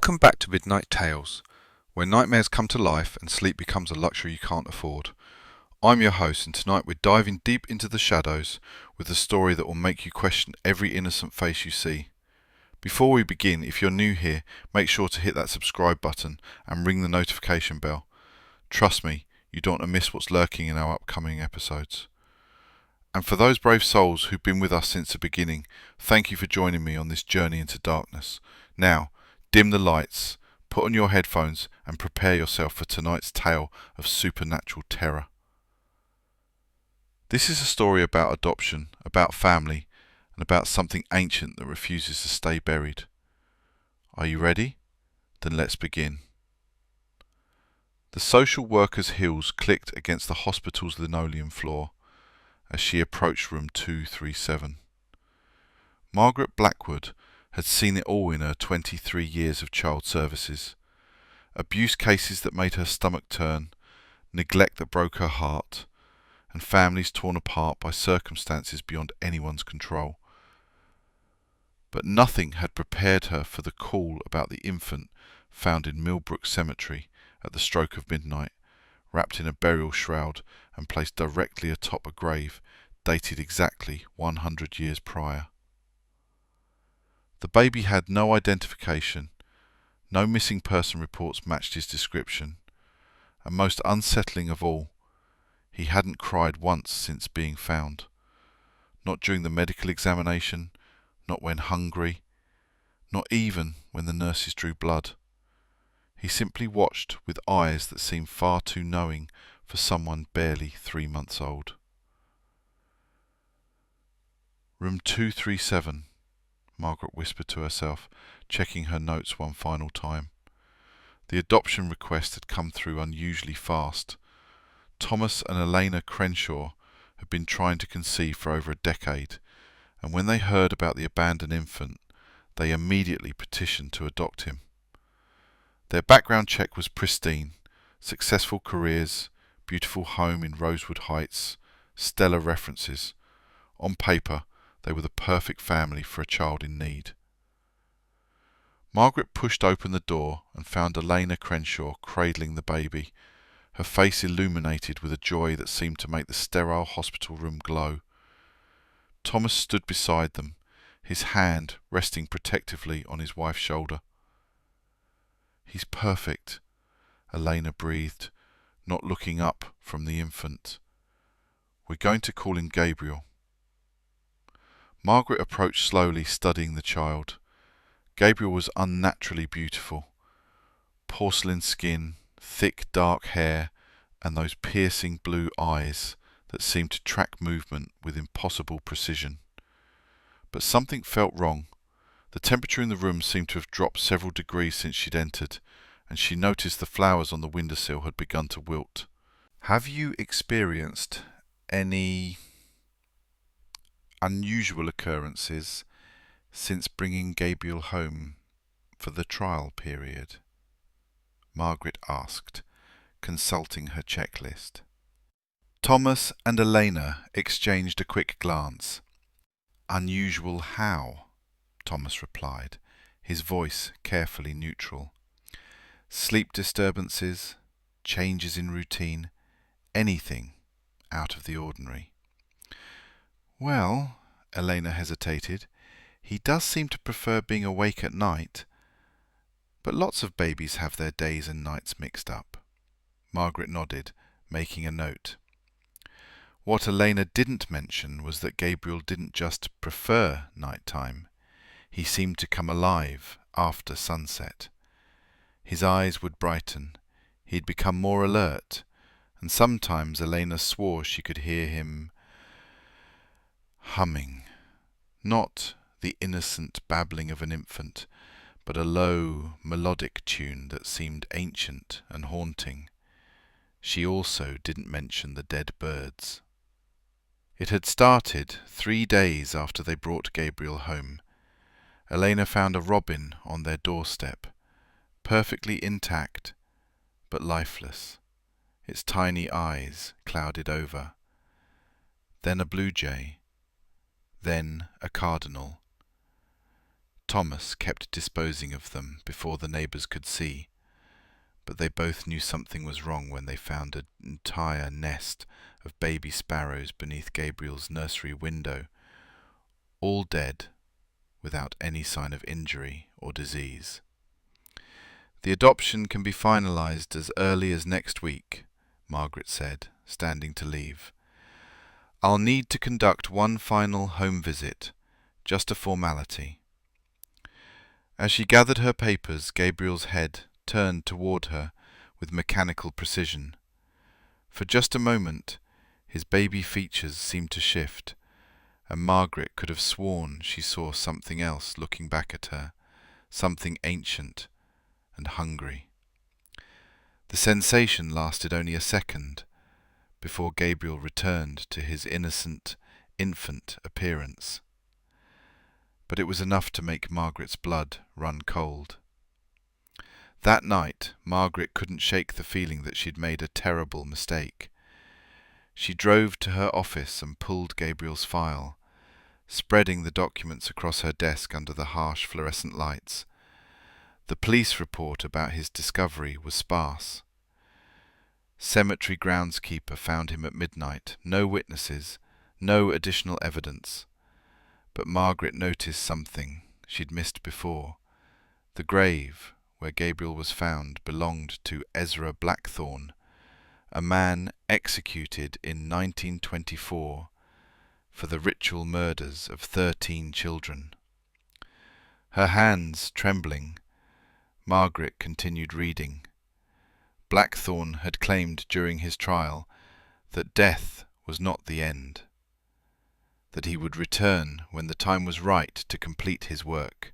Welcome back to Midnight Tales, where nightmares come to life and sleep becomes a luxury you can't afford. I'm your host, and tonight we're diving deep into the shadows with a story that will make you question every innocent face you see. Before we begin, if you're new here, make sure to hit that subscribe button and ring the notification bell. Trust me, you don't want to miss what's lurking in our upcoming episodes. And for those brave souls who've been with us since the beginning, thank you for joining me on this journey into darkness. Now, dim the lights, put on your headphones and prepare yourself for tonight's tale of supernatural terror. This is a story about adoption, about family, and about something ancient that refuses to stay buried. Are you ready? Then let's begin. The social worker's heels clicked against the hospital's linoleum floor as she approached room 237. Margaret Blackwood had seen it all in her 23 years of child services. Abuse cases that made her stomach turn, neglect that broke her heart, and families torn apart by circumstances beyond anyone's control. But nothing had prepared her for the call about the infant found in Millbrook Cemetery at the stroke of midnight, wrapped in a burial shroud and placed directly atop a grave dated exactly 100 years prior. The baby had no identification, no missing person reports matched his description, and most unsettling of all, he hadn't cried once since being found. Not during the medical examination, not when hungry, not even when the nurses drew blood. He simply watched with eyes that seemed far too knowing for someone barely 3 months old. Room 237, Margaret whispered to herself, checking her notes one final time. The adoption request had come through unusually fast. Thomas and Elena Crenshaw had been trying to conceive for over a decade, and when they heard about the abandoned infant, they immediately petitioned to adopt him. Their background check was pristine: successful careers, beautiful home in Rosewood Heights, stellar references. On paper, they were the perfect family for a child in need. Margaret pushed open the door and found Elena Crenshaw cradling the baby, her face illuminated with a joy that seemed to make the sterile hospital room glow. Thomas stood beside them, his hand resting protectively on his wife's shoulder. "He's perfect," Elena breathed, not looking up from the infant. "We're going to call him Gabriel." Margaret approached slowly, studying the child. Gabriel was unnaturally beautiful. Porcelain skin, thick dark hair, and those piercing blue eyes that seemed to track movement with impossible precision. But something felt wrong. The temperature in the room seemed to have dropped several degrees since she'd entered, and she noticed the flowers on the windowsill had begun to wilt. "Have you experienced any unusual occurrences since bringing Gabriel home for the trial period?" Margaret asked, consulting her checklist. Thomas and Elena exchanged a quick glance. "Unusual how?" Thomas replied, his voice carefully neutral. "Sleep disturbances, changes in routine, anything out of the ordinary." "Well," Elena hesitated, "he does seem to prefer being awake at night. But lots of babies have their days and nights mixed up." Margaret nodded, making a note. What Elena didn't mention was that Gabriel didn't just prefer nighttime. He seemed to come alive after sunset. His eyes would brighten, he'd become more alert, and sometimes Elena swore she could hear him humming. Not the innocent babbling of an infant, but a low, melodic tune that seemed ancient and haunting. She also didn't mention the dead birds. It had started 3 days after they brought Gabriel home. Elena found a robin on their doorstep, perfectly intact, but lifeless, its tiny eyes clouded over. Then a blue jay, then a cardinal. Thomas kept disposing of them before the neighbours could see, but they both knew something was wrong when they found an entire nest of baby sparrows beneath Gabriel's nursery window, all dead, without any sign of injury or disease. "The adoption can be finalised as early as next week," Margaret said, standing to leave. "I'll need to conduct one final home visit, just a formality." As she gathered her papers, Gabriel's head turned toward her with mechanical precision. For just a moment, his baby features seemed to shift, and Margaret could have sworn she saw something else looking back at her, something ancient and hungry. The sensation lasted only a second before Gabriel returned to his innocent, infant appearance. But it was enough to make Margaret's blood run cold. That night, Margaret couldn't shake the feeling that she'd made a terrible mistake. She drove to her office and pulled Gabriel's file, spreading the documents across her desk under the harsh fluorescent lights. The police report about his discovery was sparse. Cemetery groundskeeper found him at midnight. No witnesses, no additional evidence. But Margaret noticed something she'd missed before. The grave where Gabriel was found belonged to Ezra Blackthorne, a man executed in 1924 for the ritual murders of 13 children. Her hands trembling, Margaret continued reading. Blackthorne had claimed during his trial that death was not the end, that he would return when the time was right to complete his work.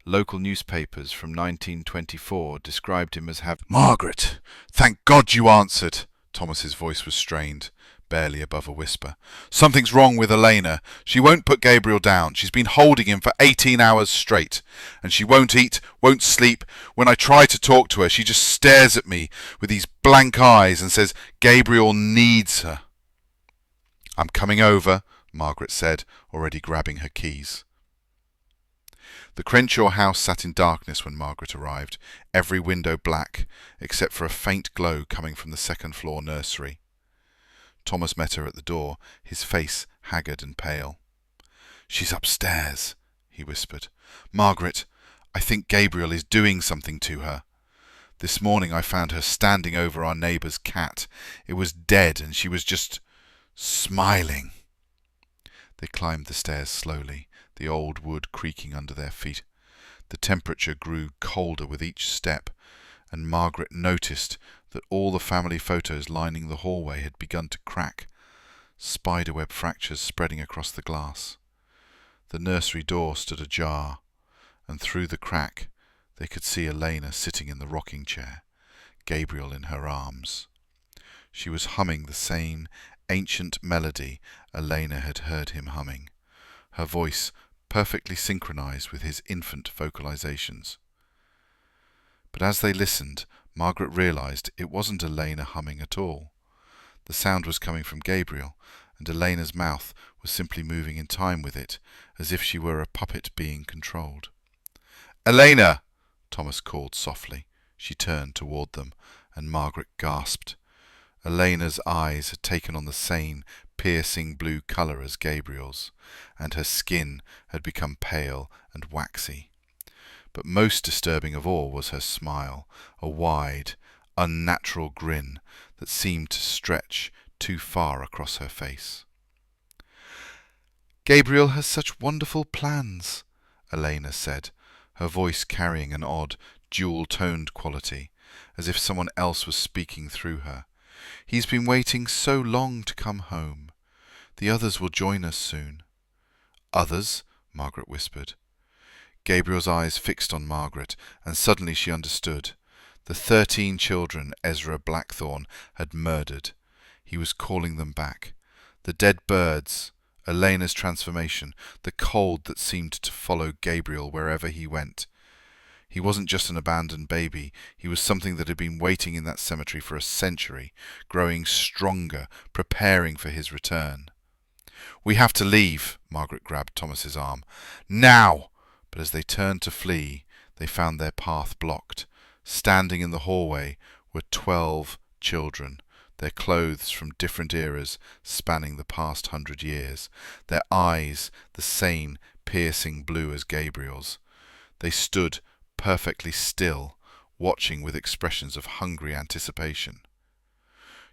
Local newspapers from 1924 described him as having... "Margaret, thank God you answered!" Thomas's voice was strained, barely above a whisper. "Something's wrong with Elena. She won't put Gabriel down. She's been holding him for 18 hours straight, and she won't eat, won't sleep. When I try to talk to her, she just stares at me with these blank eyes and says Gabriel needs her." "I'm coming over," Margaret said, already grabbing her keys. The Crenshaw house sat in darkness when Margaret arrived, every window black, except for a faint glow coming from the second-floor nursery. Thomas met her at the door, his face haggard and pale. "She's upstairs," he whispered. "Margaret, I think Gabriel is doing something to her. This morning I found her standing over our neighbour's cat. It was dead and she was just smiling." They climbed the stairs slowly, the old wood creaking under their feet. The temperature grew colder with each step, and Margaret noticed that all the family photos lining the hallway had begun to crack, spiderweb fractures spreading across the glass. The nursery door stood ajar, and through the crack they could see Elena sitting in the rocking chair, Gabriel in her arms. She was humming the same ancient melody Elena had heard him humming, her voice perfectly synchronized with his infant vocalizations. But as they listened, Margaret realized it wasn't Elena humming at all. The sound was coming from Gabriel, and Elena's mouth was simply moving in time with it, as if she were a puppet being controlled. "Elena!" Thomas called softly. She turned toward them, and Margaret gasped. Elena's eyes had taken on the same piercing blue colour as Gabriel's, and her skin had become pale and waxy. But most disturbing of all was her smile, a wide, unnatural grin that seemed to stretch too far across her face. "Gabriel has such wonderful plans," Elena said, her voice carrying an odd, dual-toned quality, as if someone else was speaking through her. "He's been waiting so long to come home. The others will join us soon." "Others?" Margaret whispered. Gabriel's eyes fixed on Margaret, and suddenly she understood. The 13 children Ezra Blackthorne had murdered. He was calling them back. The dead birds, Elena's transformation, the cold that seemed to follow Gabriel wherever he went. He wasn't just an abandoned baby. He was something that had been waiting in that cemetery for a century, growing stronger, preparing for his return. "We have to leave," Margaret grabbed Thomas's arm. "Now!" but as they turned to flee, they found their path blocked. Standing in the hallway were 12 children, their clothes from different eras spanning the past 100 years, their eyes the same piercing blue as Gabriel's. They stood perfectly still, watching with expressions of hungry anticipation.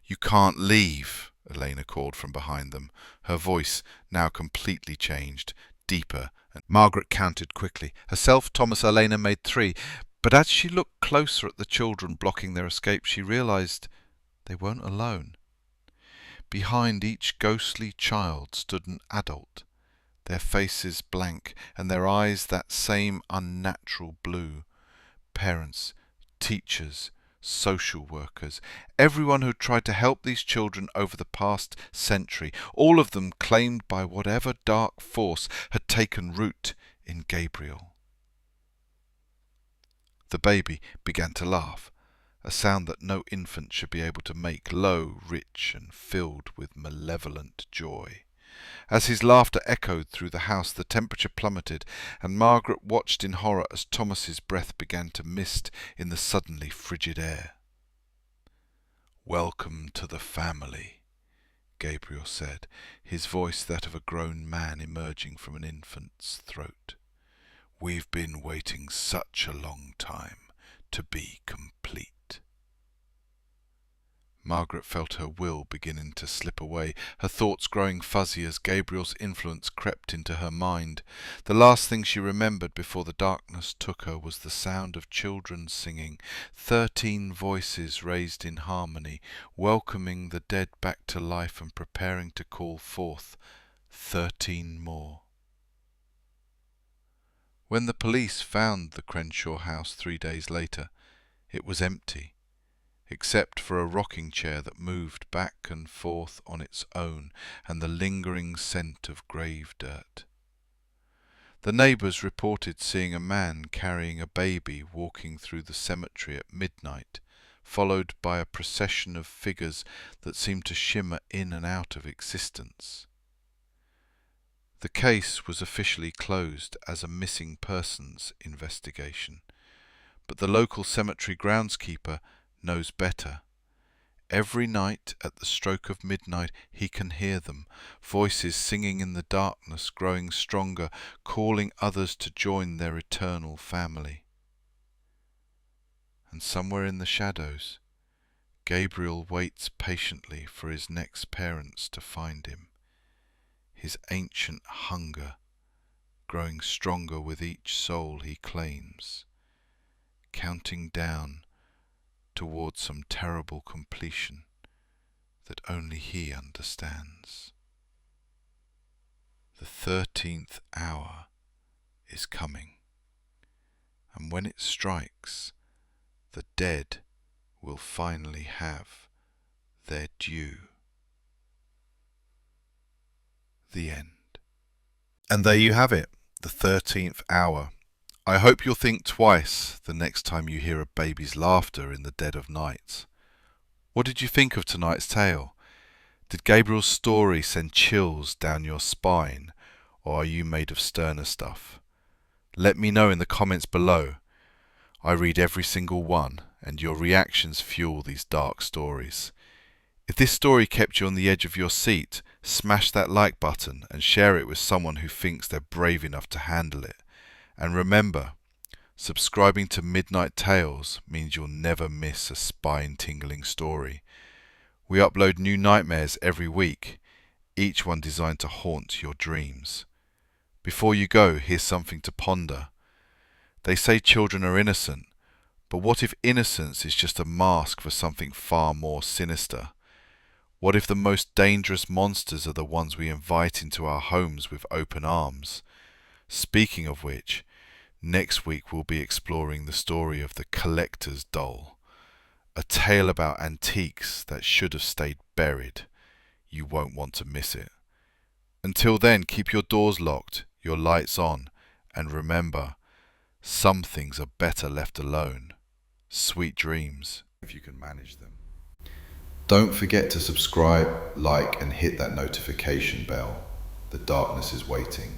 "You can't leave," Elena called from behind them, her voice now completely changed, deeper. And Margaret counted quickly. Herself, Thomas, Elena made 3, but as she looked closer at the children blocking their escape, she realized they weren't alone. Behind each ghostly child stood an adult, their faces blank and their eyes that same unnatural blue. Parents, teachers, social workers, everyone who tried to help these children over the past century, all of them claimed by whatever dark force had taken root in Gabriel. The baby began to laugh, a sound that no infant should be able to make, low, rich, and filled with malevolent joy. As his laughter echoed through the house, the temperature plummeted, and Margaret watched in horror as Thomas's breath began to mist in the suddenly frigid air. "Welcome to the family," Gabriel said, his voice that of a grown man emerging from an infant's throat. "We've been waiting such a long time to be complete." Margaret felt her will beginning to slip away, her thoughts growing fuzzy as Gabriel's influence crept into her mind. The last thing she remembered before the darkness took her was the sound of children singing, 13 voices raised in harmony, welcoming the dead back to life and preparing to call forth 13 more. When the police found the Crenshaw house 3 days later, it was empty, except for a rocking chair that moved back and forth on its own, and the lingering scent of grave dirt. The neighbours reported seeing a man carrying a baby walking through the cemetery at midnight, followed by a procession of figures that seemed to shimmer in and out of existence. The case was officially closed as a missing persons investigation, but the local cemetery groundskeeper knows better. Every night at the stroke of midnight he can hear them, voices singing in the darkness, growing stronger, calling others to join their eternal family. And somewhere in the shadows, Gabriel waits patiently for his next parents to find him, his ancient hunger growing stronger with each soul he claims, counting down towards some terrible completion that only he understands. The 13th hour is coming, and when it strikes, the dead will finally have their due. The end. And there you have it, the 13th hour. I hope you'll think twice the next time you hear a baby's laughter in the dead of night. What did you think of tonight's tale? Did Gabriel's story send chills down your spine, or are you made of sterner stuff? Let me know in the comments below. I read every single one, and your reactions fuel these dark stories. If this story kept you on the edge of your seat, smash that like button and share it with someone who thinks they're brave enough to handle it. And remember, subscribing to Midnight Tales means you'll never miss a spine-tingling story. We upload new nightmares every week, each one designed to haunt your dreams. Before you go, here's something to ponder. They say children are innocent, but what if innocence is just a mask for something far more sinister? What if the most dangerous monsters are the ones we invite into our homes with open arms? Speaking of which, next week we'll be exploring the story of the collector's doll, a tale about antiques that should have stayed buried. You won't want to miss it. Until then, keep your doors locked, your lights on, and remember, some things are better left alone. Sweet dreams, if you can manage them. Don't forget to subscribe, like, and hit that notification bell. The darkness is waiting.